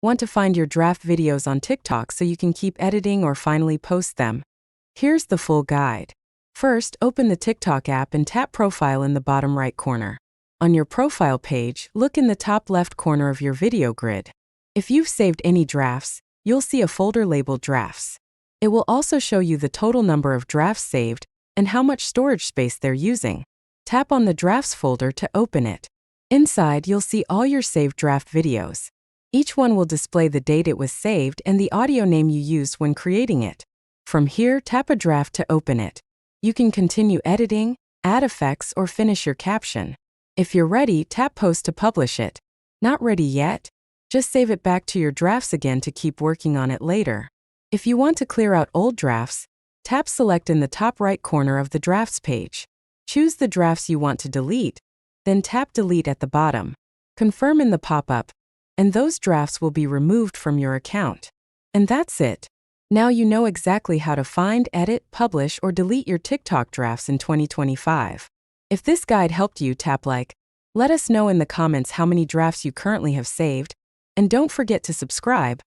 Want to find your draft videos on TikTok so you can keep editing or finally post them? Here's the full guide. First, open the TikTok app and tap Profile in the bottom right corner. On your profile page, look in the top left corner of your video grid. If you've saved any drafts, you'll see a folder labeled Drafts. It will also show you the total number of drafts saved and how much storage space they're using. Tap on the Drafts folder to open it. Inside, you'll see all your saved draft videos. Each one will display the date it was saved and the audio name you used when creating it. From here, tap a draft to open it. You can continue editing, add effects, or finish your caption. If you're ready, tap Post to publish it. Not ready yet? Just save it back to your drafts again to keep working on it later. If you want to clear out old drafts, tap Select in the top right corner of the Drafts page. Choose the drafts you want to delete, then tap Delete at the bottom. Confirm in the pop-up, and those drafts will be removed from your account. And that's it. Now you know exactly how to find, edit, publish, or delete your TikTok drafts in 2025. If this guide helped you, tap like. Let us know in the comments how many drafts you currently have saved, and don't forget to subscribe